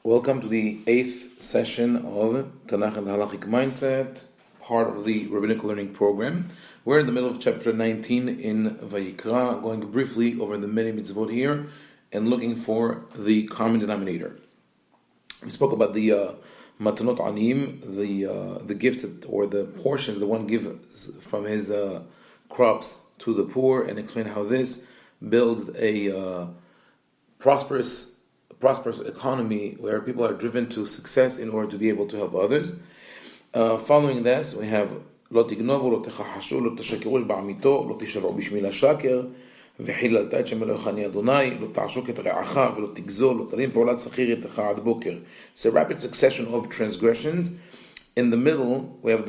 Welcome to the 8th session of Tanakh and Halakhic Mindset, part of the Rabbinical Learning Program. We're in the middle of chapter 19 in Vayikra, going briefly over the many mitzvot here and looking for the common denominator. We spoke about the matanot anim, the gifts or the portions that one gives from his crops to the poor, and explain how this builds a prosperous economy where people are driven to success in order to be able to help others. Following this, we have לא תגנובו, לא תכחשו, לא תשקרו בעמיתו, לא תשבעו בשמי לשקר, וחיללת את שם אלוהיך אני אדוני, לא תעשוק את רעך ולא תגזול, לא תלין פעולת שכיר יתך עד בוקר. It's a rapid succession of transgressions. In the middle, we have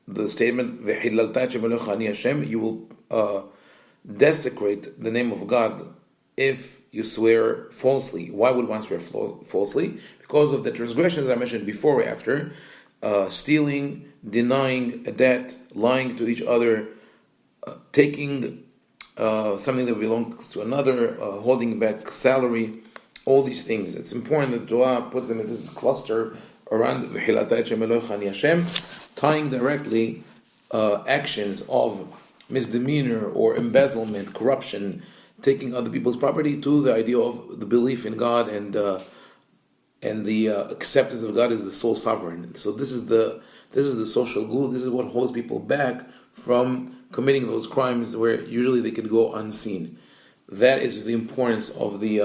the statement, וחיללת את שם אלוהיך אני השם, you will desecrate the name of God if you swear falsely. Why would one swear falsely? Because of the transgressions I mentioned before or after, stealing, denying a debt, lying to each other, taking something that belongs to another, holding back salary, all these things. It's important that the Torah puts them in this cluster around tying directly actions of misdemeanor or embezzlement, corruption, taking other people's property, to the idea of the belief in God and the acceptance of God as the sole sovereign. So this is the social glue. This is what holds people back from committing those crimes where usually they could go unseen. That is the importance of the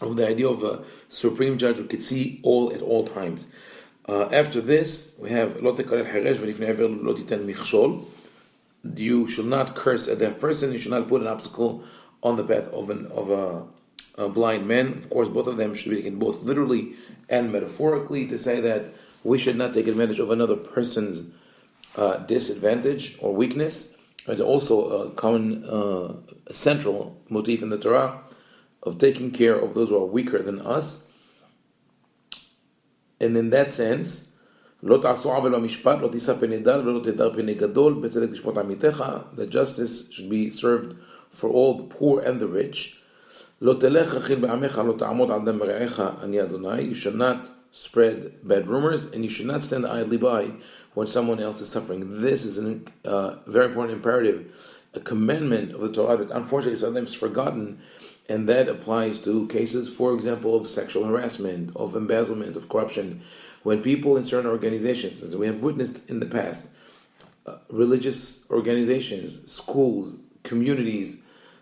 idea of a supreme judge who could see all at all times. After this, we have lo tekareh haresh v'lifnei aver lo titen michshol. You should not curse a deaf person. You should not put an obstacle on the path of a blind man. Of course, both of them should be taken both literally and metaphorically, to say that we should not take advantage of another person's disadvantage or weakness. It's also a common central motif in the Torah of taking care of those who are weaker than us. And in that sense, the justice should be served for all the poor and the rich. You should not spread bad rumors, and you should not stand idly by when someone else is suffering. This is a very important imperative, a commandment of the Torah that unfortunately sometimes is forgotten, and that applies to cases, for example, of sexual harassment, of embezzlement, of corruption. When people in certain organizations, as we have witnessed in the past, religious organizations, schools, communities,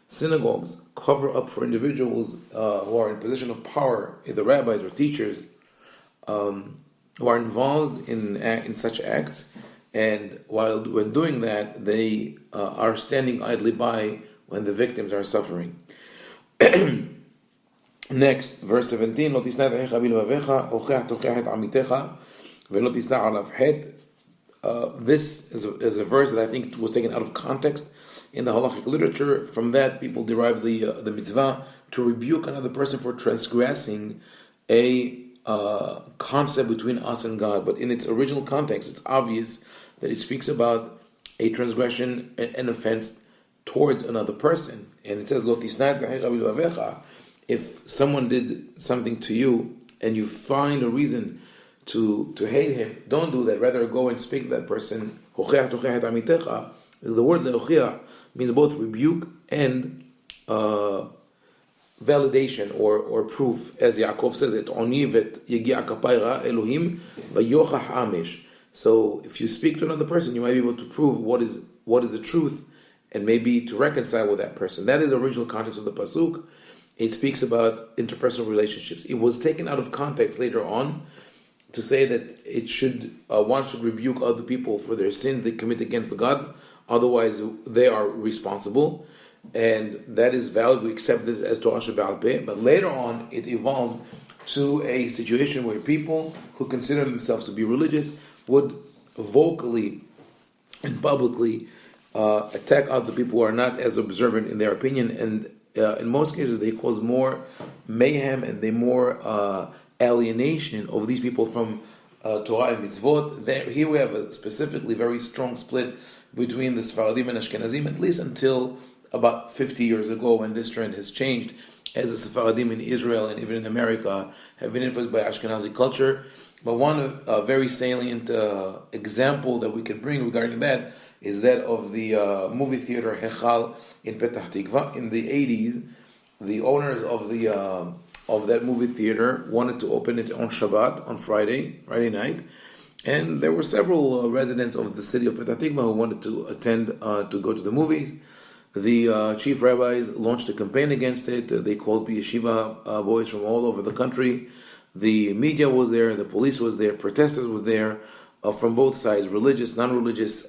synagogues, cover up for individuals who are in position of power, either rabbis or teachers, who are involved in such acts, and when doing that, they are standing idly by when the victims are suffering. Next, verse 17, לא תשנא את אחיך בלבביך, הוכח תוכיח את עמיתך, ולא תישא עליו חטא. This is a verse that I think was taken out of context in the Halakhic literature. From that, people derive the mitzvah to rebuke another person for transgressing a concept between us and God. But in its original context, it's obvious that it speaks about a transgression, an offense towards another person. And it says, לא תשנא את אחיך בלבביך. If someone did something to you and you find a reason to hate him, don't do that. Rather, go and speak to that person. The word le'ochiach means both rebuke and validation or proof. As Yaakov says, "Et onivet yegi'a kapay ra Elohim vayochach amesh." So, if you speak to another person, you might be able to prove what is the truth, and maybe to reconcile with that person. That is the original context of the pasuk. It speaks about interpersonal relationships. It was taken out of context later on to say that one should rebuke other people for their sins they commit against God, otherwise they are responsible, and that is valid. We accept this as Torah Shebe'al Peh. But later on, it evolved to a situation where people who consider themselves to be religious would vocally and publicly attack other people who are not as observant in their opinion, and in most cases, they cause more mayhem and more alienation of these people from Torah and mitzvot. Here we have a specifically very strong split between the Sfaradim and Ashkenazim, at least until about 50 years ago, when this trend has changed as the Sephardim in Israel and even in America have been influenced by Ashkenazi culture. But one very salient example that we can bring regarding that is that of the movie theater Hechal in Petah Tikva. In the 80s, the owners of that movie theater wanted to open it on Shabbat, on Friday night, and there were several residents of the city of Petah Tikva who wanted to attend to go to the movies. The chief rabbis launched a campaign against it. They called yeshiva boys from all over the country. The media was there, the police was there, protesters were there from both sides, religious, non-religious,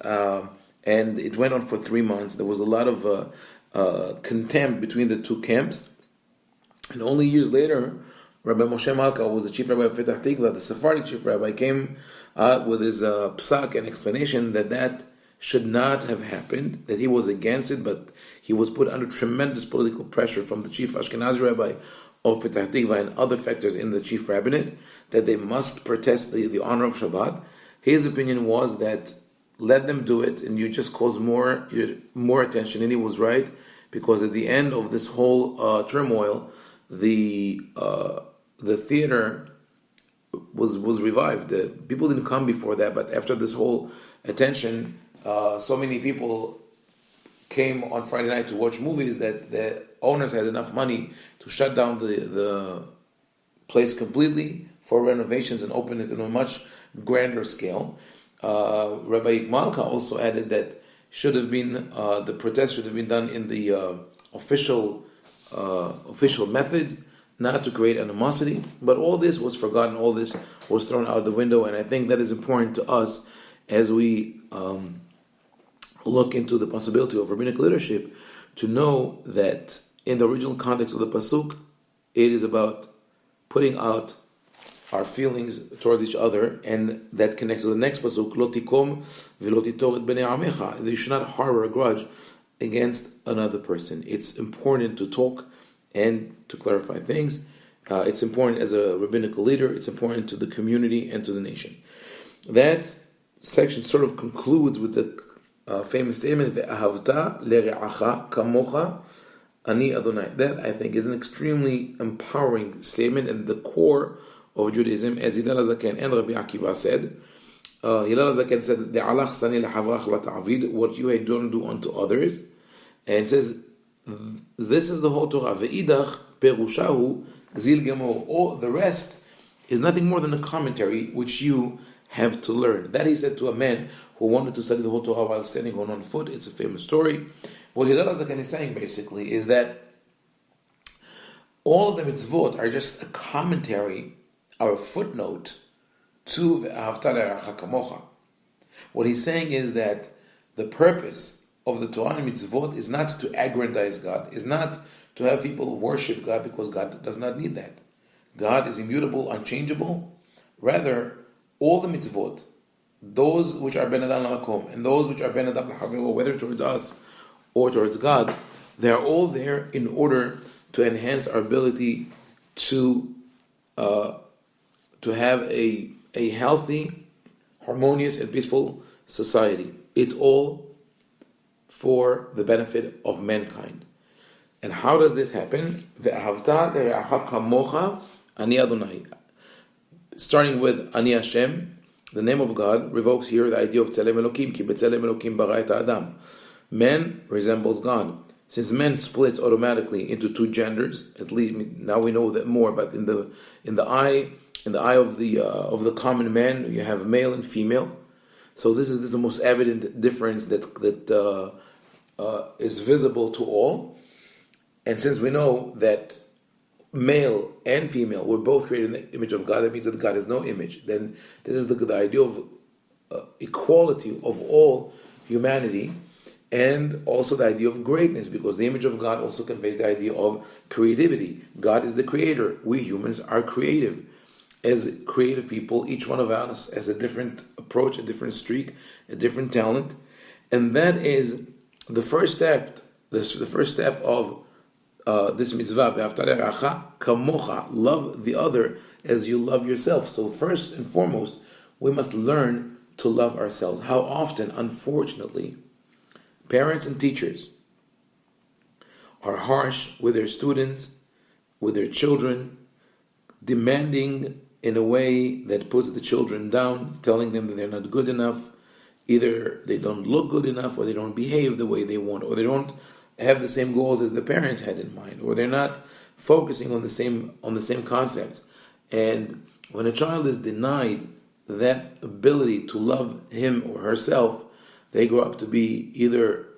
and it went on for 3 months. There was a lot of contempt between the two camps. And only years later, Rabbi Moshe Malka, who was the chief rabbi of Petah Tikva, the Sephardic chief rabbi, came with his psak and explanation that should not have happened, that he was against it, but he was put under tremendous political pressure from the chief Ashkenazi rabbi of Petah Tikva and other factors in the chief rabbinate, that they must protest the honor of Shabbat. His opinion was that let them do it, and you just cause more attention. And he was right, because at the end of this whole turmoil, the theater was revived. People didn't come before that, but after this whole attention, so many people came on Friday night to watch movies that the owners had enough money to shut down the place completely for renovations and open it on a much grander scale. Rabbi Malka also added that the protest should have been done in the official methods, not to create animosity. But all this was forgotten, all this was thrown out the window, and I think that is important to us as we look into the possibility of rabbinic leadership, to know that in the original context of the pasuk, it is about putting out our feelings towards each other, and that connects to the next pasuk, Lo tikom v'lo titor et bnei amecha. You should not harbor a grudge against another person. It's important to talk and to clarify things. It's important as a rabbinical leader. It's important to the community and to the nation. That section sort of concludes with the famous statement, "Ve'ahavta le're'acha kamocha ani Adonai." That, I think, is an extremely empowering statement and the core of Judaism, as Hillel HaZaken and Rabbi Akiva said. Hillel HaZaken said, "De'alach sani le'havrach la ta'avid," what you don't do unto others. And it says, this is the whole Torah. Ve'idach perushahu zil gemor. All the rest is nothing more than a commentary which you have to learn. That he said to a man who wanted to study the whole Torah while standing on one foot. It's a famous story. What Hillel HaZaken is saying basically is that all of the mitzvot are just a commentary or a footnote to Ve'ahavta le're'acha kamocha. What he's saying is that the purpose of the Torah and mitzvot is not to aggrandize God, is not to have people worship God, because God does not need that. God is immutable, unchangeable. Rather, all the mitzvot, those which are ben adam lamakom and those which are ben adam l'havero, whether towards us or towards God, they are all there in order to enhance our ability to have a healthy, harmonious, and peaceful society. It's all for the benefit of mankind. And how does this happen? Ve'ahavta le're'acha kamocha ani Adonai. Starting with Ani Hashem, the name of God revokes here the idea of Tzelem Elokim, ki b'Tzelem Elokim bara et Adam. Man resembles God. Since man splits automatically into two genders, at least now we know that more, but in the eye of the common man, you have male and female. So this is the most evident difference that is visible to all. And since we know that male and female were both created in the image of God, that means that God has no image. Then this is the idea of equality of all humanity, and also the idea of greatness, because the image of God also conveys the idea of creativity. God is the creator. We humans are creative. As creative people, each one of us has a different approach, a different streak, a different talent, and that is the first step. The first step of this mitzvah, ve'ahavta le're'acha kamocha, love the other as you love yourself. So first and foremost, we must learn to love ourselves. How often, unfortunately, parents and teachers are harsh with their students with their children, demanding in a way that puts the children down, telling them that they're not good enough. Either they don't look good enough, or they don't behave the way they want, or they don't have the same goals as the parent had in mind, or they're not focusing on the same concepts. And when a child is denied that ability to love him or herself, they grow up to be either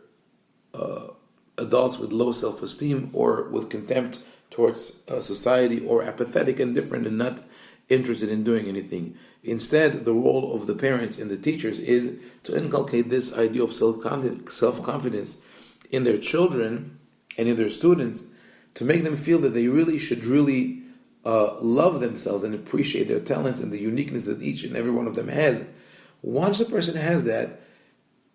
adults with low self-esteem, or with contempt towards society, or apathetic, indifferent, and not interested in doing anything. Instead, the role of the parents and the teachers is to inculcate this idea of self-confidence in their children and in their students, to make them feel that they should love themselves and appreciate their talents and the uniqueness that each and every one of them has. Once a person has that,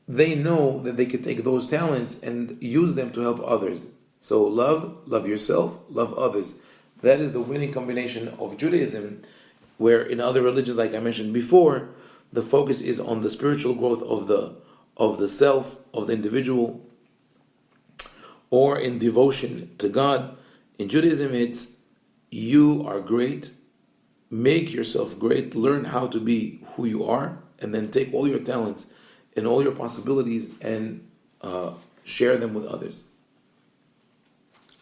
they know that they can take those talents and use them to help others. So love yourself, love others. That is the winning combination of Judaism, where in other religions, like I mentioned before, the focus is on the spiritual growth of the self, of the individual, or in devotion to God. In Judaism, it's you are great, make yourself great, learn how to be who you are, and then take all your talents and all your possibilities and share them with others.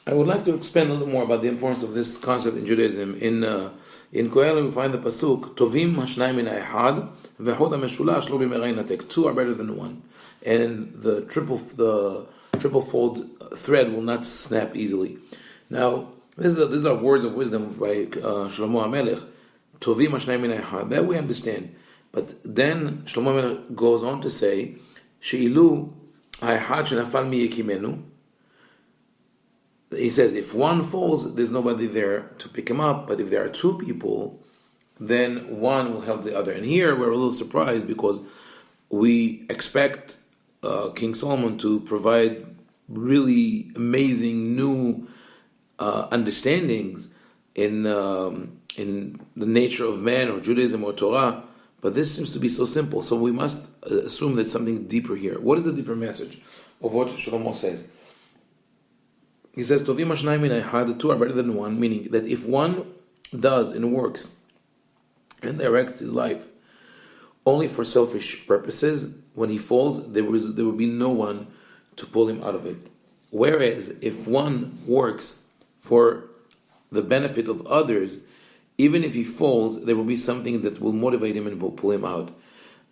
I would like to expand a little more about the importance of this concept in Judaism. In Kohelet we find the pasuk, Tovim hashnayim min ha'echad, v'chod ha'meshulash lo b'merei natek. Two are better than one, and the triple fold thread will not snap easily. Now, these are words of wisdom by Shlomo HaMelech. Tovim hashnayim min ha'echad. That we understand. But then Shlomo HaMelech goes on to say, She'ilu ha'echad shenafal mi yekimenu. He says, if one falls, there's nobody there to pick him up. But if there are two people, then one will help the other. And here we're a little surprised, because we expect King Solomon to provide really amazing new understandings in the nature of man, or Judaism, or Torah. But this seems to be so simple. So we must assume there's something deeper here. What is the deeper message of what Shlomo says? He says, Tovim hashnayim min ha'echad, the two are better than one, meaning that if one does and works and directs his life only for selfish purposes, when he falls, there will be no one to pull him out of it. Whereas if one works for the benefit of others, even if he falls, there will be something that will motivate him and will pull him out.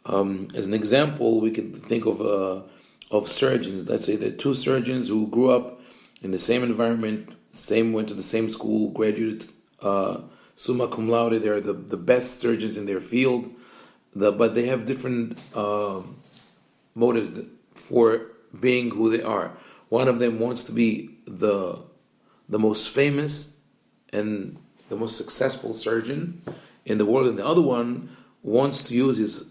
As an example, we could think of surgeons. Let's say there are two surgeons who grew up in the same environment, went to the same school, graduated summa cum laude. They're the best surgeons in their field, but they have different motives for being who they are. One of them wants to be the most famous and the most successful surgeon in the world, and the other one wants to use his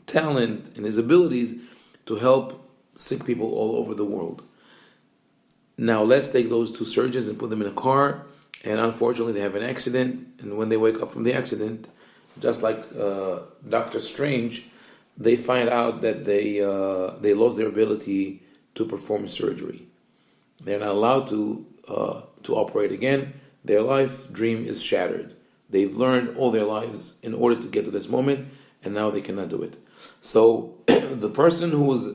talent and his abilities to help sick people all over the world. Now let's take those two surgeons and put them in a car, and unfortunately they have an accident, and when they wake up from the accident, just like Dr. Strange, they find out that they lost their ability to perform surgery. They're not allowed to operate again. Their life dream is shattered. They've learned all their lives in order to get to this moment, and now they cannot do it. So the person who was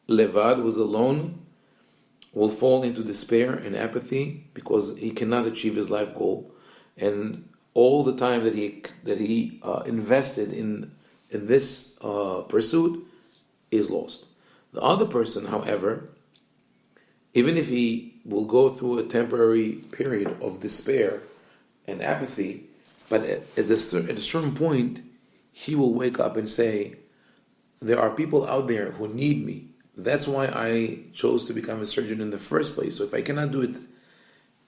levad, who was alone, will fall into despair and apathy because he cannot achieve his life goal, and all the time that he invested in this pursuit is lost. The other person, however, even if he will go through a temporary period of despair and apathy, but at a certain point, he will wake up and say, there are people out there who need me. That's why I chose to become a surgeon in the first place. So if I cannot do it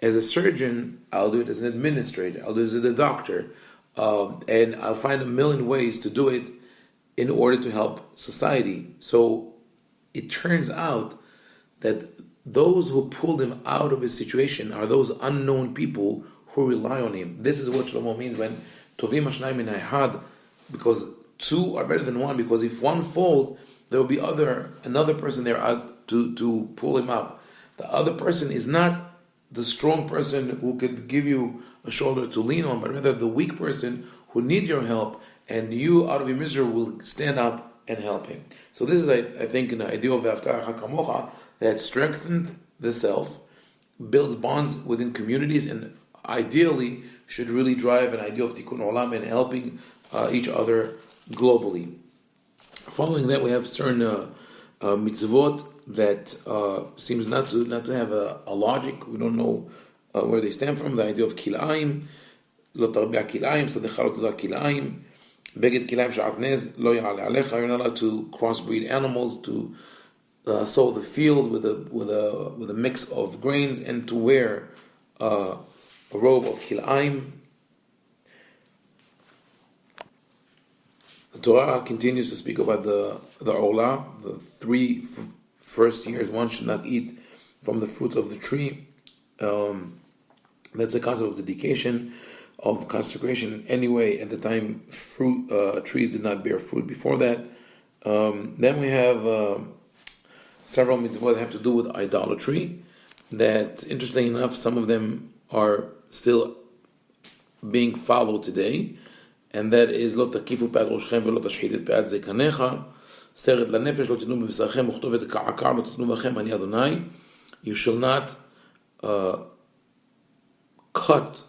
as a surgeon, I'll do it as an administrator, I'll do it as a doctor, and I'll find a million ways to do it in order to help society. So it turns out that those who pulled him out of his situation are those unknown people who rely on him. This is what Shlomo means when Tovim hashnayim min ha'echad, because two are better than one, because if one falls, there will be another person there out to pull him up. The other person is not the strong person who could give you a shoulder to lean on, but rather the weak person who needs your help, and you, out of your misery, will stand up and help him. So this is, I think, an idea of Ve'aftar Hakamocha that strengthens the self, builds bonds within communities, and ideally should really drive an idea of Tikkun Olam and helping each other globally. Following that, we have certain mitzvot that seems not to have a logic. We don't know where they stem from. The idea of kilaim, lo tarbi'a kilaim, sadecharot zar kilaim, beged kilaim sha'atnez, lo ya'ale alecha. You're not allowed to crossbreed animals, to sow the field with a mix of grains, and to wear a robe of kilaim. The Torah continues to speak about the Olah, the 3 first years. One should not eat from the fruits of the tree. That's a concept of dedication, of consecration. Anyway, at the time, trees did not bear fruit before that. Then we have several mitzvot that have to do with idolatry. That, interestingly enough, some of them are still being followed today. And that is lo takifu pe'ad roshchem velo tashchit pe'ad zekanecha, seret lanefesh lo titnu bebisarchem uchtovet ka'akar lo titnu bachem ani Adonai. You shall not cut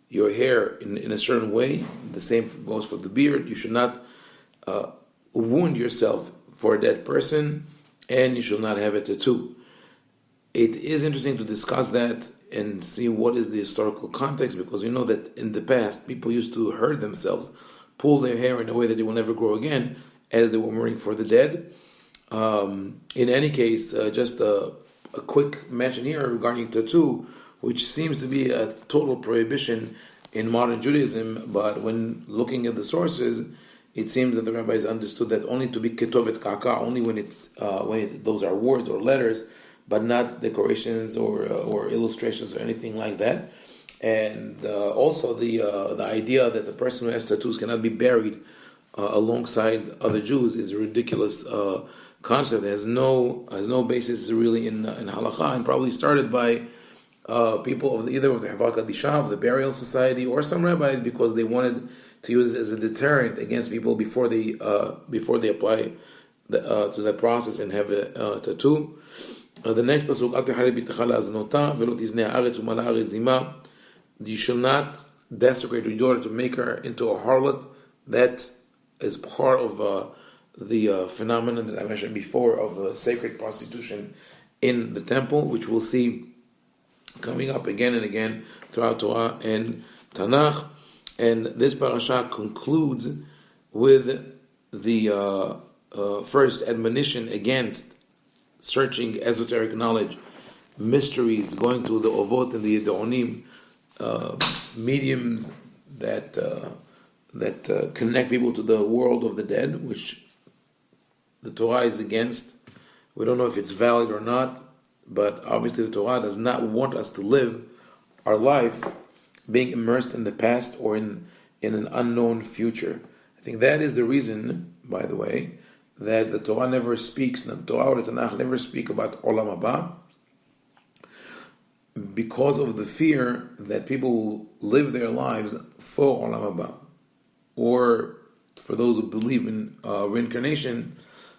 your hair in a certain way. The same goes for the beard. You should not wound yourself for a dead person, and you should not have a tattoo. It is interesting to discuss that and see what is the historical context, because you know that in the past people used to hurt themselves, pull their hair in a way that they will never grow again, as they were mourning for the dead. In any case, just a quick mention here regarding tattoo, which seems to be a total prohibition in modern Judaism, but when looking at the sources, it seems that the rabbis understood that only to be ketovet kaka, only when those are words or letters, but not decorations or illustrations or anything like that. And also the idea that the person who has tattoos cannot be buried alongside other Jews is a ridiculous concept. It has no basis really in halakha, and probably started by people of either of the Havak Kadisha, of the burial society, or some rabbis, because they wanted to use it as a deterrent against people before they apply to that process and have a tattoo. The next pasuk, you shall not desecrate your daughter to make her into a harlot. That is part of the phenomenon that I mentioned before of sacred prostitution in the temple, which we'll see coming up again and again throughout Torah and Tanakh. And this parasha concludes with the first admonition against searching esoteric knowledge, mysteries, going to the ovot and the Yedonim, mediums that connect people to the world of the dead, which the Torah is against. We don't know if it's valid or not, but obviously the Torah does not want us to live our life being immersed in the past or in an unknown future. I think that is the reason, by the way, that the Torah never speaks, the Torah or the Tanakh never speak about Olam Haba, because of the fear that people will live their lives for Olam Haba. Or for those who believe in reincarnation,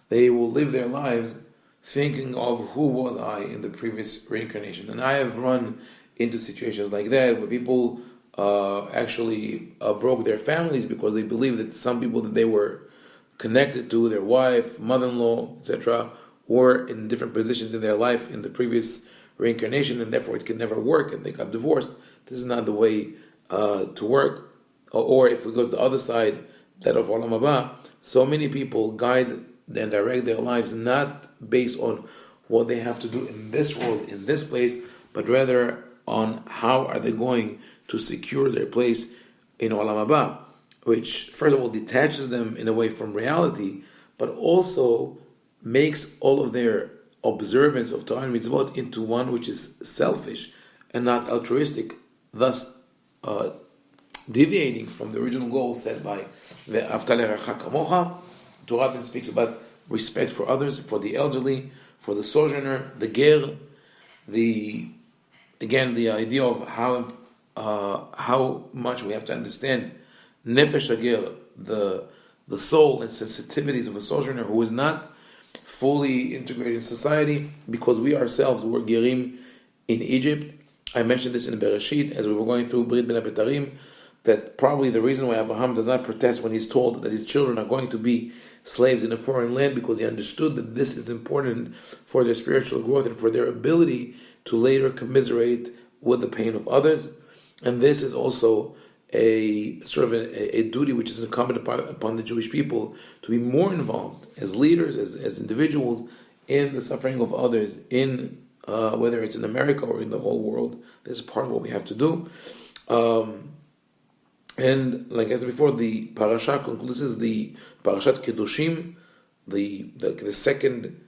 they will live their lives thinking of who was I in the previous reincarnation. And I have run into situations like that where people actually broke their families because they believed that some people that they were connected to, their wife, mother-in-law, etc., were in different positions in their life in the previous reincarnation, and therefore it could never work, and they got divorced. This is not the way to work. Or if we go to the other side, that of Olam Haba, so many people guide and direct their lives not based on what they have to do in this world, in this place, but rather on how are they going to secure their place in Olam Haba, which first of all detaches them in a way from reality, but also makes all of their observance of Torah and mitzvot into one which is selfish and not altruistic, thus deviating from the original goal set by Ve'afta l'reacha kamocha. Torah then speaks about respect for others, for the elderly, for the sojourner, the ger, the again, the idea of how much we have to understand nefesh agir, the soul and sensitivities of a sojourner who is not fully integrated in society, because we ourselves were gerim in Egypt. I mentioned this in Bereshit as we were going through Brit Ben Abetarim, that probably the reason why Abraham does not protest when he's told that his children are going to be slaves in a foreign land, because he understood that this is important for their spiritual growth and for their ability to later commiserate with the pain of others. And this is also a sort of a duty which is incumbent upon the Jewish people to be more involved as leaders, as individuals, in the suffering of others, in whether it's in America or in the whole world. This is part of what we have to do. And like I said before, the parasha concludes. This is the parashat Kedushim, the second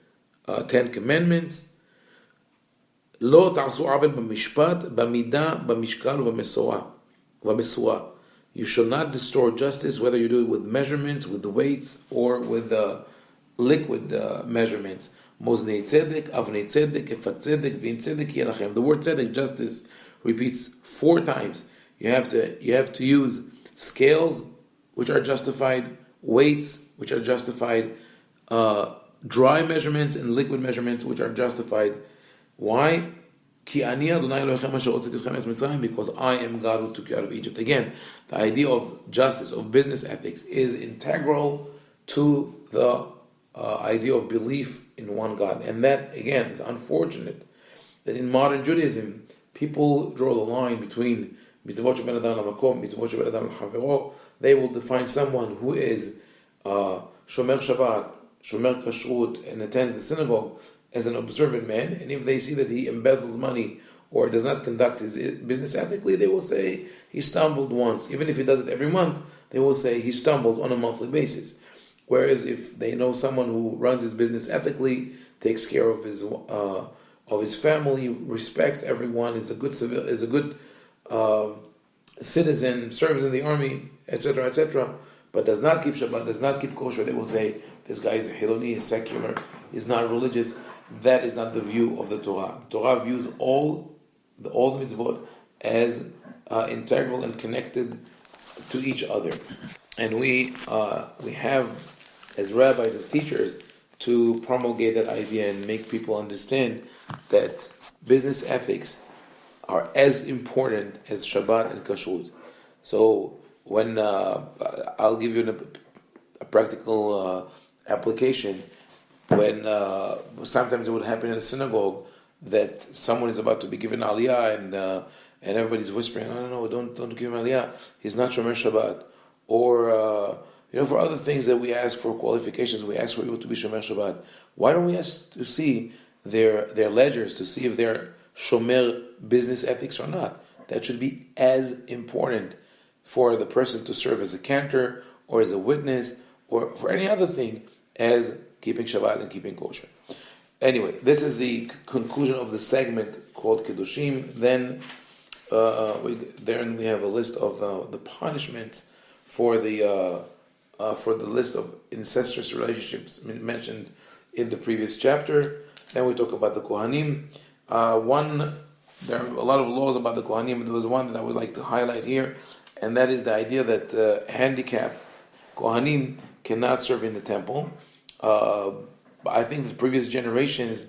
10 commandments. Lo ta'asu avel b'mishpat, b'midah, b'mishkal, v'mesuah. You shall not distort justice, whether you do it with measurements, with the weights, or with the liquid measurements. Moznei tzedek, avnei tzedek, efat tzedek, v'in tzedek yelachem. The word tzedek, justice, repeats 4 times. You have to use scales which are justified, weights which are justified, dry measurements and liquid measurements which are justified. Why? Because I am God who took you out of Egypt. Again, the idea of justice, of business ethics, is integral to the idea of belief in one God. And that, again, is unfortunate that in modern Judaism, people draw the line between mitzvot sheben adam lamakom, mitzvot sheben adam l'chavero. They will define someone who is shomer Shabbat, shomer kashrut, and attends the synagogue as an observant man, and if they see that he embezzles money or does not conduct his business ethically, they will say he stumbled once. Even if he does it every month, they will say he stumbles on a monthly basis. Whereas if they know someone who runs his business ethically, takes care of his family, respects everyone, is a good citizen, serves in the army, etc., but does not keep Shabbat, does not keep kosher, they will say this guy is a Hiloni, is secular, is not religious. That is not the view of the Torah. The Torah views all the mitzvot as integral and connected to each other. And we have, as rabbis, as teachers, to promulgate that idea and make people understand that business ethics are as important as Shabbat and Kashrut. So when I'll give you a practical application. When sometimes it would happen in a synagogue that someone is about to be given aliyah and everybody's whispering, no, don't give him aliyah. He's not shomer Shabbat. Or for other things that we ask for qualifications, we ask for people to be shomer Shabbat. Why don't we ask to see their ledgers to see if they're shomer business ethics or not? That should be as important for the person to serve as a cantor or as a witness or for any other thing as keeping Shabbat and keeping kosher. Anyway, this is the conclusion of the segment called Kedushim. Then we have a list of the punishments for the list of incestuous relationships mentioned in the previous chapter. Then we talk about the Kohanim. There are a lot of laws about the Kohanim. There was one that I would like to highlight here, and that is the idea that handicapped Kohanim cannot serve in the temple. I think the previous generations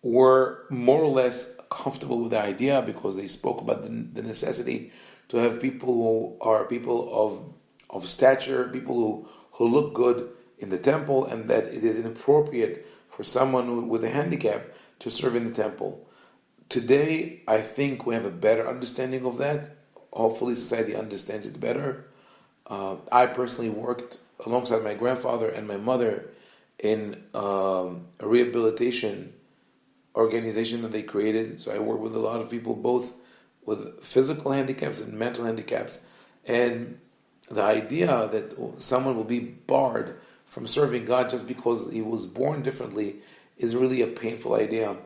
were more or less comfortable with the idea because they spoke about the necessity to have people who are people of stature, people who look good in the temple, and that it is inappropriate for someone with a handicap to serve in the temple. Today, I think we have a better understanding of that. Hopefully society understands it better. I personally worked alongside my grandfather and my mother in a rehabilitation organization that they created. So I work with a lot of people, both with physical handicaps and mental handicaps. And the idea that someone will be barred from serving God just because he was born differently is really a painful idea.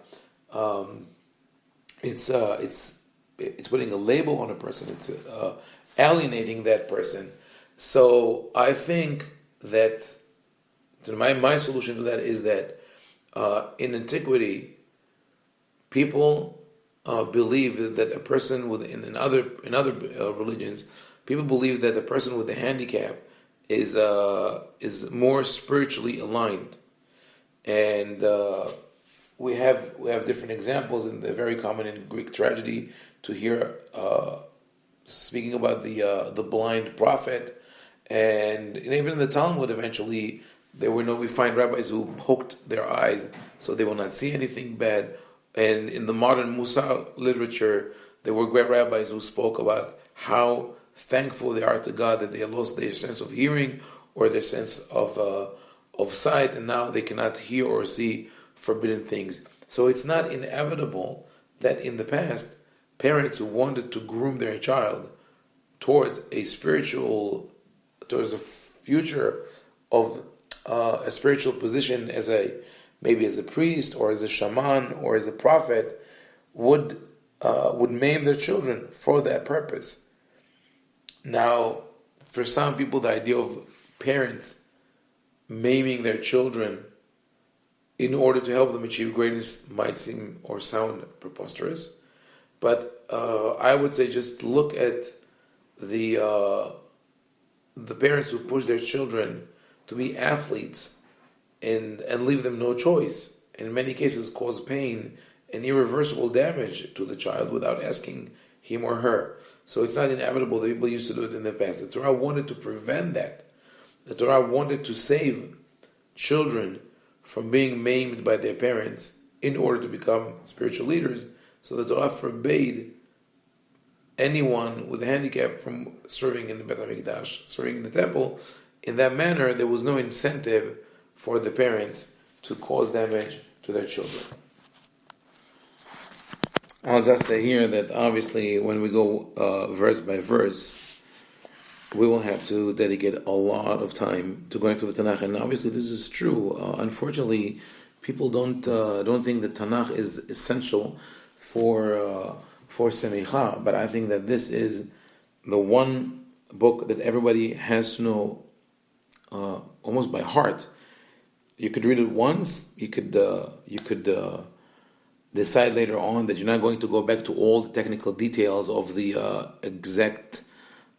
It's putting a label on a person. It's alienating that person. So I think that my solution to that is that in antiquity, people believe that a person in other religions, people believe that a person with a handicap is more spiritually aligned, and we have different examples, and they're very common in Greek tragedy to hear speaking about the blind prophet, and even in the Talmud, eventually we find rabbis who poked their eyes so they will not see anything bad. And in the modern Musa literature, there were great rabbis who spoke about how thankful they are to God that they lost their sense of hearing or their sense of sight, and now they cannot hear or see forbidden things. So it's not inevitable that in the past, parents who wanted to groom their child towards a future of a spiritual position maybe as a priest or as a shaman or as a prophet, would maim their children for that purpose. Now, for some people, the idea of parents maiming their children in order to help them achieve greatness might seem or sound preposterous, but I would say just look at the parents who push their children to be athletes and leave them no choice, and in many cases cause pain and irreversible damage to the child without asking him or her. So it's not inevitable that people used to do it in the past. The Torah wanted to prevent that. The Torah wanted to save children from being maimed by their parents in order to become spiritual leaders. So the Torah forbade anyone with a handicap from serving in the Beit HaMikdash, serving in the temple. In that manner, there was no incentive for the parents to cause damage to their children. I'll just say here that obviously when we go verse by verse, we will have to dedicate a lot of time to going through the Tanakh, and obviously this is true. Unfortunately, people don't think that Tanakh is essential for Semicha, but I think that this is the one book that everybody has to know almost by heart. You could read it once. You could decide later on that you're not going to go back to all the technical details of the exact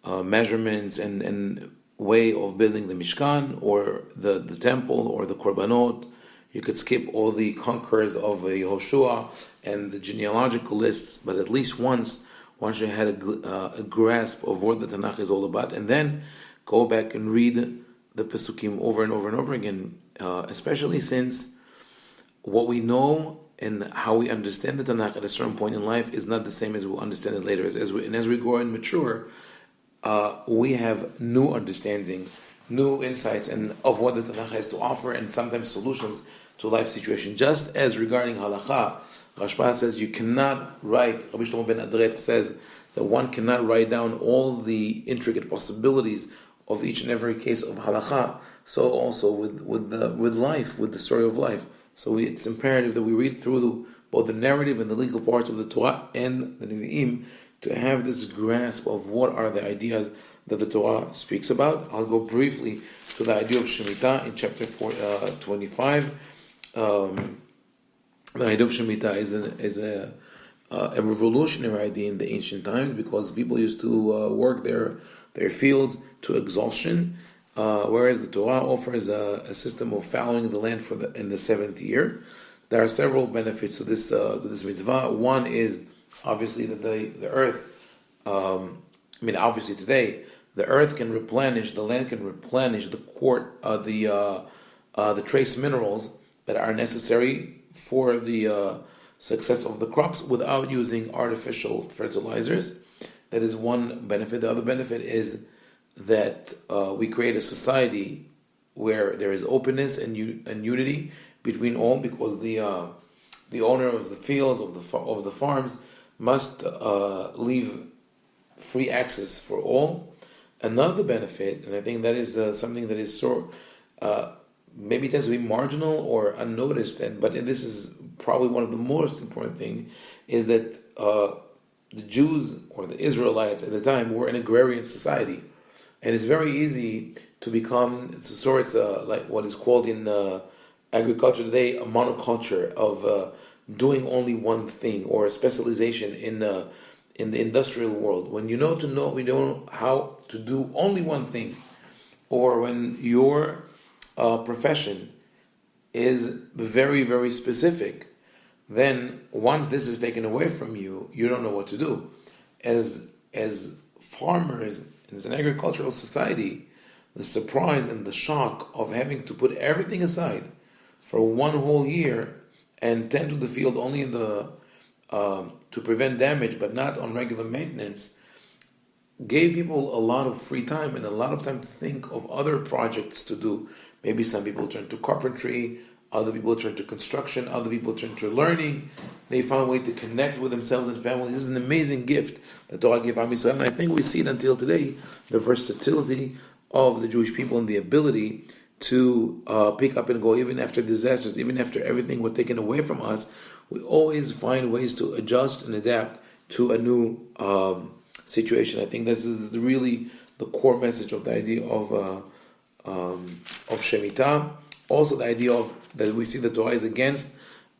measurements and way of building the Mishkan or the temple or the Korbanot. You could skip all the conquerors of Yehoshua and the genealogical lists, but at least once you had a grasp of what the Tanakh is all about, and then go back and read the Pesukim over and over and over again, especially since what we know and how we understand the Tanakh at a certain point in life is not the same as we'll understand it later. As we grow and mature, we have new understanding, new insights, and of what the Tanakh has to offer, and sometimes solutions to life situation. Just as regarding halakha, Rashba says you cannot write. Rabbi Shlomo ben Adret says that one cannot write down all the intricate possibilities of each and every case of halakha. So also with life, with the story of life. So it's imperative that we read through both the narrative and the legal parts of the Torah and the Nevi'im to have this grasp of what are the ideas that the Torah speaks about. I'll go briefly to the idea of Shemitah in chapter 25. The idea of Shemitah is a revolutionary idea in the ancient times, because people used to work their fields to exhaustion, whereas the Torah offers a system of fallowing the land in the seventh year. There are several benefits to this mitzvah. One is obviously that the earth. Obviously today the earth can replenish, the land can replenish the trace minerals that are necessary for the success of the crops without using artificial fertilizers. That is one benefit. The other benefit is that we create a society where there is openness and unity between all, because the owner of the fields, of the farms, must leave free access for all. Another benefit, and I think that is something that is maybe tends to be marginal or unnoticed, but this is probably one of the most important things, is that the Jews or the Israelites at the time were an agrarian society, and it's very easy to become like what is called in agriculture today a monoculture of doing only one thing, or a specialization in the industrial world. When we know how to do only one thing, or when your profession is very, very specific, then once this is taken away from you, you don't know what to do. As farmers, as an agricultural society, the surprise and the shock of having to put everything aside for one whole year and tend to the field only in the to prevent damage, but not on regular maintenance, gave people a lot of free time and a lot of time to think of other projects to do. Maybe some people turn to carpentry, other people turn to construction, other people turn to learning. They found a way to connect with themselves and family. This is an amazing gift that Torah gave Am Yisrael, and I think we see it until today, the versatility of the Jewish people and the ability to pick up and go even after disasters, even after everything was taken away from us. We always find ways to adjust and adapt to a new situation. I think this is really the core message of the idea of Shemitah. Also, the idea of that we see the Torah is against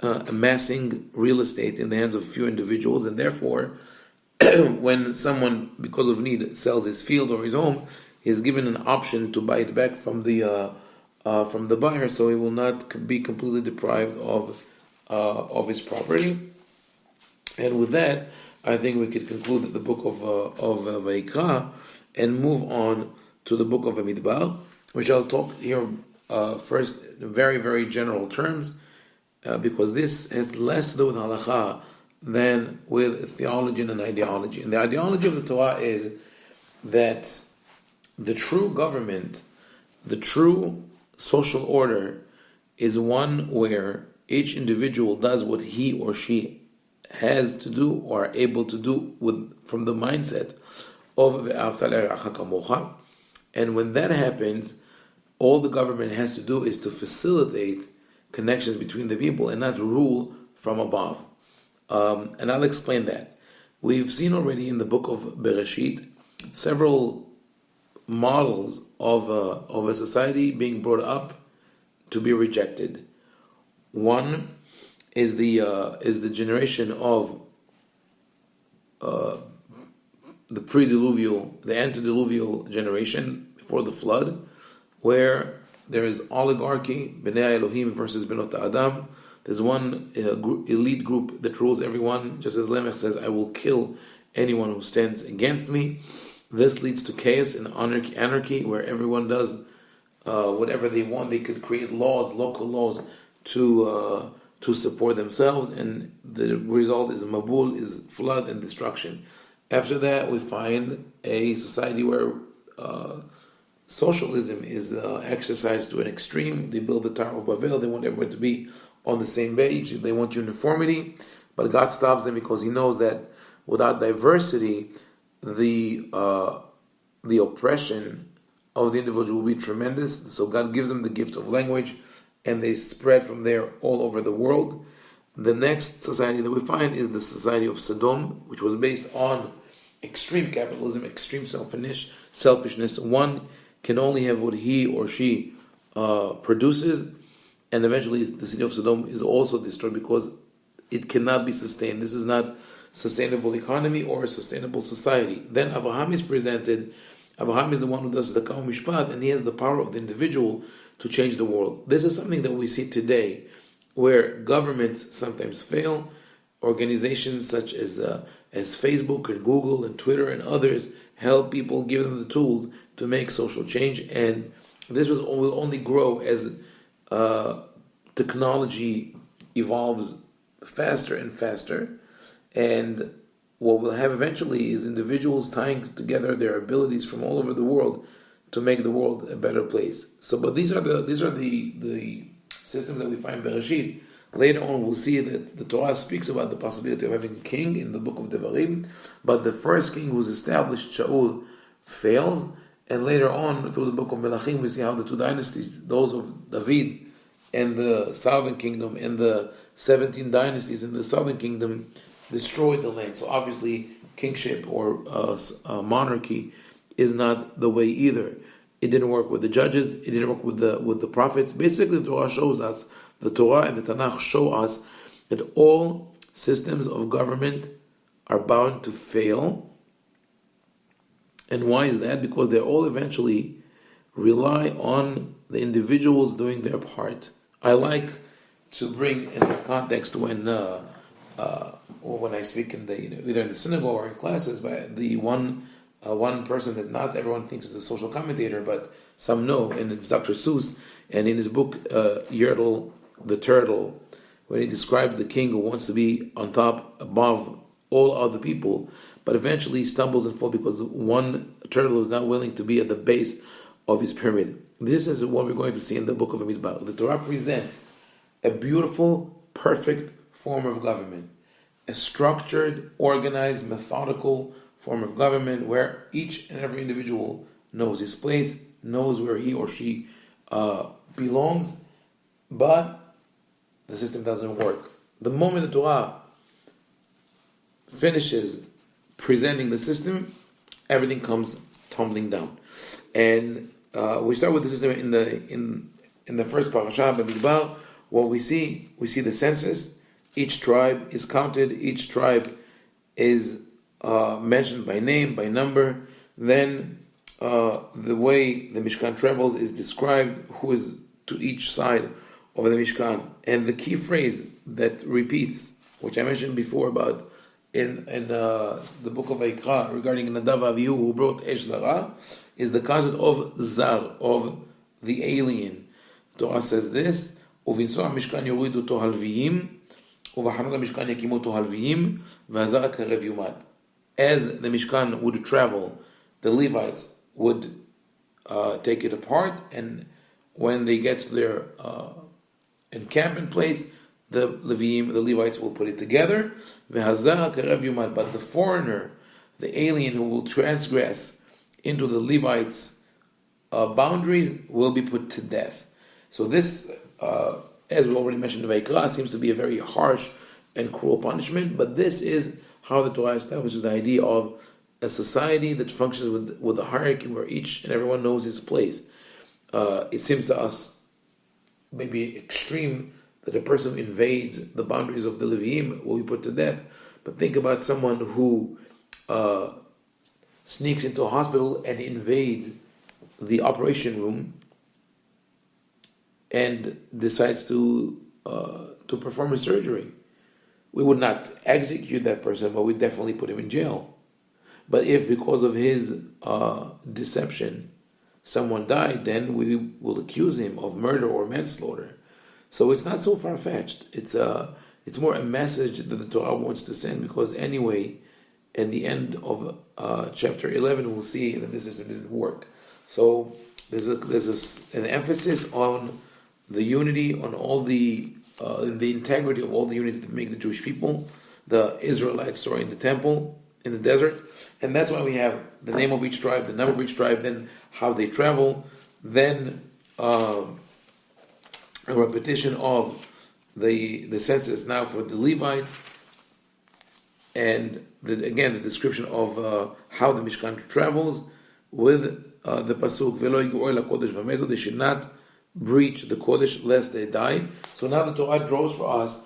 amassing real estate in the hands of few individuals, and therefore, when someone, because of need, sells his field or his home, he is given an option to buy it back from the buyer, so he will not be completely deprived of his property. And with that, I think we could conclude the book of Vayikra and move on to the book of Bamidbar, which I'll talk here first in very, very general terms, because this has less to do with halakha than with theology and an ideology. And the ideology of the Torah is that the true government, the true social order, is one where each individual does what he or she has to do or are able to do from the mindset of ve'ahavta l'reacha kamocha. And when that happens, all the government has to do is to facilitate connections between the people and not rule from above. And I'll explain that. We've seen already in the book of Bereshit several models of a society being brought up to be rejected. One is the generation of the pre-diluvial, the antediluvial generation before the flood, where there is oligarchy, Bnei Elohim versus Benot Adam. There's one elite group that rules everyone, just as Lemech says, I will kill anyone who stands against me. This leads to chaos and anarchy, where everyone does whatever they want. They could create laws, local laws, to support themselves, and the result is mabul, is flood and destruction. After that, we find a society where socialism is exercised to an extreme. They build the Tower of Babel. They want everyone to be on the same page. They want uniformity, but God stops them because He knows that without diversity, the oppression of the individual will be tremendous. So God gives them the gift of language, and they spread from there all over the world. The next society that we find is the society of Sodom, which was based on extreme capitalism, extreme selfishness. One can only have what he or she produces, and eventually the city of Sodom is also destroyed because it cannot be sustained. This is not sustainable economy or a sustainable society. Then Avraham is presented. Avraham is the one who does the Zakah Mishpat, and he has the power of the individual to change the world. This is something that we see today, where governments sometimes fail. Organizations such as Facebook and Google and Twitter and others help people, give them the tools to make social change, and this will only grow as technology evolves faster and faster. And what we'll have eventually is individuals tying together their abilities from all over the world to make the world a better place. So, but these are the systems that we find in Bereshit. Later on, we'll see that the Torah speaks about the possibility of having a king in the book of Devarim, but the first king who was established, Shaul, fails, and later on, through the book of Melachim, we see how the two dynasties, those of David and the southern kingdom, and the 17 dynasties in the southern kingdom, destroyed the land. So obviously, kingship or monarchy is not the way either. It didn't work with the judges. It didn't work with the prophets. Basically, the Torah shows us, the Torah and the Tanakh show us that all systems of government are bound to fail. And why is that? Because they all eventually rely on the individuals doing their part. I like to bring in the context when I speak in the either in the synagogue or in classes, by the one person that not everyone thinks is a social commentator, but some know, and it's Dr. Seuss, and in his book Yertle the Turtle, when he describes the king who wants to be on top, above all other people, but eventually stumbles and falls because one turtle is not willing to be at the base of his pyramid. This is what we're going to see in the book of Midbar. The Torah presents a beautiful, perfect form of government, a structured, organized, methodical form of government where each and every individual knows his place, knows where he or she belongs, but the system doesn't work. The moment the Torah finishes presenting the system, everything comes tumbling down. And we start with the system in the first parasha, Bamidbar. What we see the census. Each tribe is counted. Each tribe is mentioned by name, by number. Then the way the Mishkan travels is described, who is to each side of the Mishkan. And the key phrase that repeats, which I mentioned before about in the book of Vayikra regarding Nadav Avihu who brought Esh Zara, is the concept of Zar, of the alien. Torah says this, "Uvinsua Mishkan yoridu to halviyim, uvachanot Mishkan yakimu to halviyim, v'azar karev yumad." As the Mishkan would travel, the Levites would take it apart, and when they get to their encampment place, the Levites will put it together. But the foreigner, the alien who will transgress into the Levites' boundaries, will be put to death. So this, as we already mentioned in Vayikra, seems to be a very harsh and cruel punishment, but this is how the Torah establishes the idea of a society that functions with a hierarchy where each and everyone knows his place. It seems to us maybe extreme that a person who invades the boundaries of the Leviim will be put to death. But think about someone who sneaks into a hospital and invades the operation room and decides to perform a surgery. We would not execute that person, but we definitely put him in jail. But if because of his deception someone died, then we will accuse him of murder or manslaughter. So it's not so far-fetched. It's more a message that the Torah wants to send, because anyway, at the end of chapter 11, we'll see that this system didn't work. So there's an emphasis on the unity, on all the integrity of all the units that make the Jewish people, the Israelites who are in the temple, in the desert, and that's why we have the name of each tribe, the number of each tribe, then how they travel, then a repetition of the census now for the Levites, and again the description of how the Mishkan travels with the pasuk Velo yigoi lakodesh v'metu. They should not breach the Kodesh lest they die. So now the Torah draws for us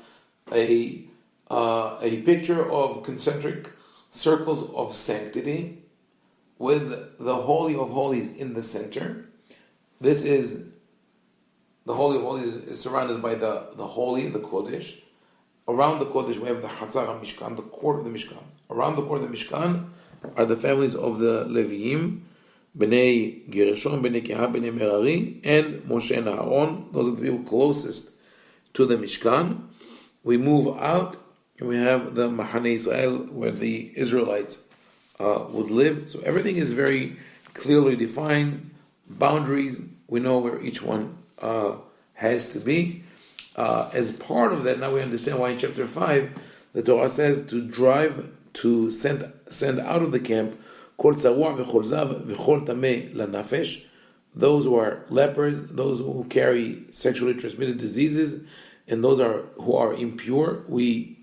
a picture of concentric circles of sanctity with the Holy of Holies in the center. This is the Holy of Holies is surrounded by the Holy, the Kodesh. Around the Kodesh we have the Hatzar HaMishkan, the court of the Mishkan. Around the court of the Mishkan are the families of the Leviim, Bnei Gershon, Bnei Kehat, Bnei Merari, and Moshe and Aaron. Those are the people closest to the Mishkan. We move out, and we have the Mahane Israel, where the Israelites would live. So everything is very clearly defined. Boundaries, we know where each one has to be. As part of that, now we understand why in chapter 5 the Torah says to send out of the camp kol tzarua v'chol zav v'chol tameh lanafesh, those who are lepers, those who carry sexually transmitted diseases, and those who are impure. We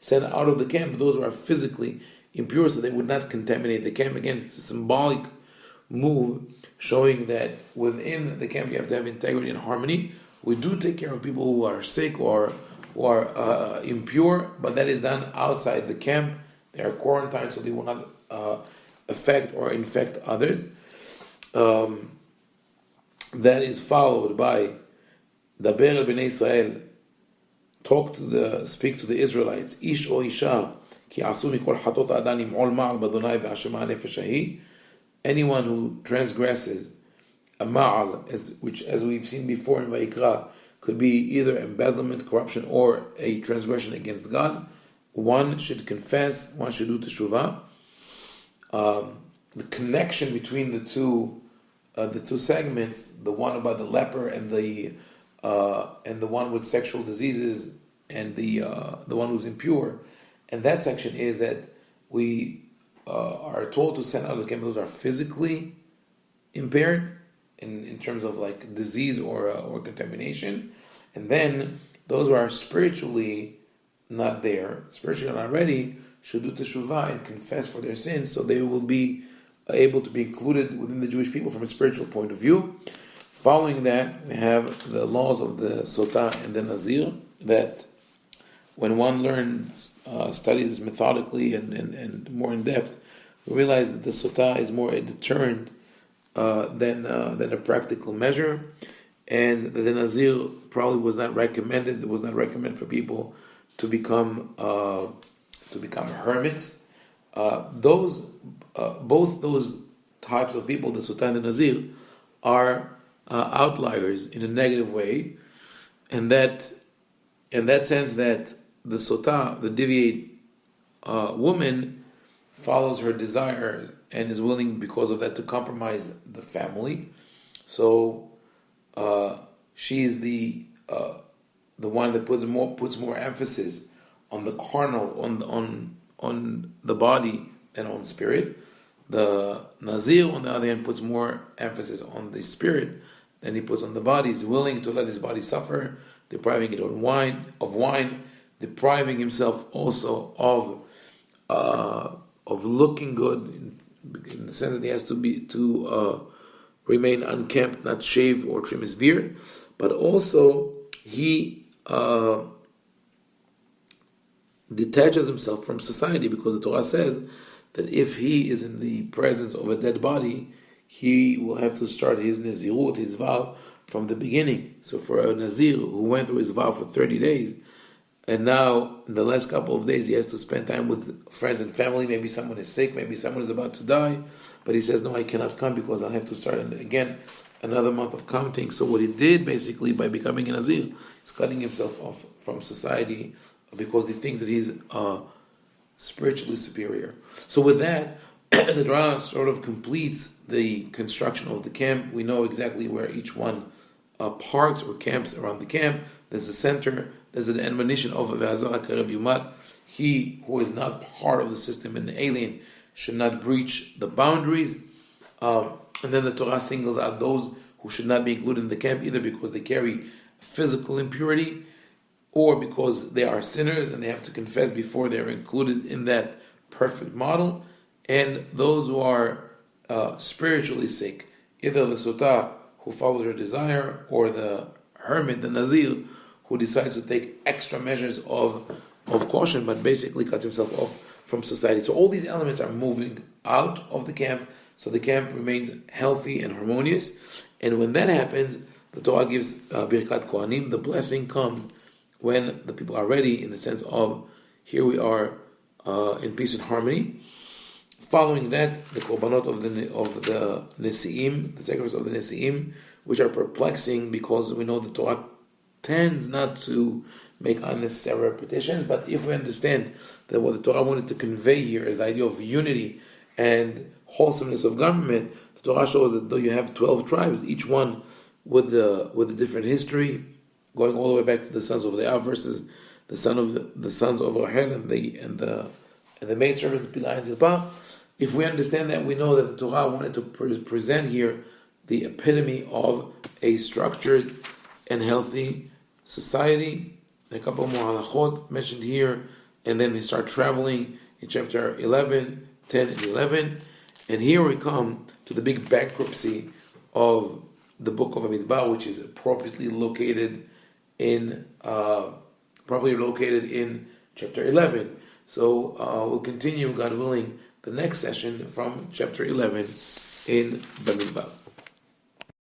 send out of the camp those who are physically impure, so they would not contaminate the camp. Again, it's a symbolic move showing that within the camp you have to have integrity and harmony. We do take care of people who are sick or who are impure, but that is done outside the camp. They are quarantined, so they will not affect or infect others. That is followed by Daber el Bnei Israel, speak to the Israelites. Ish o isha ki asu mikol hatot adan im'ol ma'al badonai ve'ashema nefesh ahi. Anyone who transgresses a ma'al, which as we've seen before in Vayikra, could be either embezzlement, corruption, or a transgression against God, one should confess, one should do teshuvah. The connection between the two segments, the one about the leper and the one with sexual diseases and the one who's impure, and that section is that we are told to send out of the camp those are physically impaired in terms of like disease or contamination, and then those who are spiritually not there, spiritually not ready, should do teshuvah and confess for their sins, so they will be able to be included within the Jewish people from a spiritual point of view. Following that, we have the laws of the Sotah and the Nazir, that when one learns, studies this methodically and more in depth, we realize that the Sotah is more a deterrent than a practical measure, and the Nazir probably was not recommended. It was not recommended for people to become hermits. Both those types of people, the Sotah and the Nazir, are outliers in a negative way, and that in that sense that the Sotah, the deviate woman, follows her desire and is willing because of that to compromise the family. So she's the one that puts more emphasis on the carnal, on the body than on spirit. The Nazir, on the other hand, puts more emphasis on the spirit than he puts on the body. He's willing to let his body suffer, depriving it of wine, depriving himself also of looking good, in the sense that he has to remain unkempt, not shave or trim his beard, but also he detaches himself from society, because the Torah says that if he is in the presence of a dead body, he will have to start his Nazirut, his vow, from the beginning. So for a Nazir who went through his vow for 30 days, and now in the last couple of days he has to spend time with friends and family, maybe someone is sick, maybe someone is about to die, but he says, no, I cannot come because I'll have to start again another month of counting. So what he did basically by becoming a Nazir is cutting himself off from society because he thinks that he's spiritually superior. So with that, the Torah sort of completes the construction of the camp. We know exactly where each one parks or camps around the camp. There's a center, there's an admonition of Ve'azara Kareb Yumat. He who is not part of the system and the alien should not breach the boundaries. And then the Torah singles out those who should not be included in the camp, either because they carry physical impurity or because they are sinners and they have to confess before they are included in that perfect model. And those who are spiritually sick, either the Sotah who follows her desire, or the hermit, the Nazir, who decides to take extra measures of caution, but basically cuts himself off from society. So all these elements are moving out of the camp, so the camp remains healthy and harmonious. And when that happens, the Torah gives Birkat Kohanim. The blessing comes when the people are ready, in the sense of, here we are in peace and harmony. Following that, the korbanot of the Nesi'im, the sacrifice of the Nesi'im, which are perplexing because we know the Torah tends not to make unnecessary repetitions. But if we understand that what the Torah wanted to convey here is the idea of unity and wholesomeness of government, the Torah shows that though you have 12 tribes, each one with a different history, going all the way back to the sons of Leah versus the sons of Rachel and the maidservants Bilhah and Zilpah. If we understand that, we know that the Torah wanted to present here the epitome of a structured and healthy society. A couple more halachot mentioned here, and then they start traveling in chapter 11, 10, and 11. And here we come to the big bankruptcy of the book of Bamidbar, which is appropriately located in probably located in chapter 11. So we'll continue, God willing, the next session from chapter 11 in Bamidbar.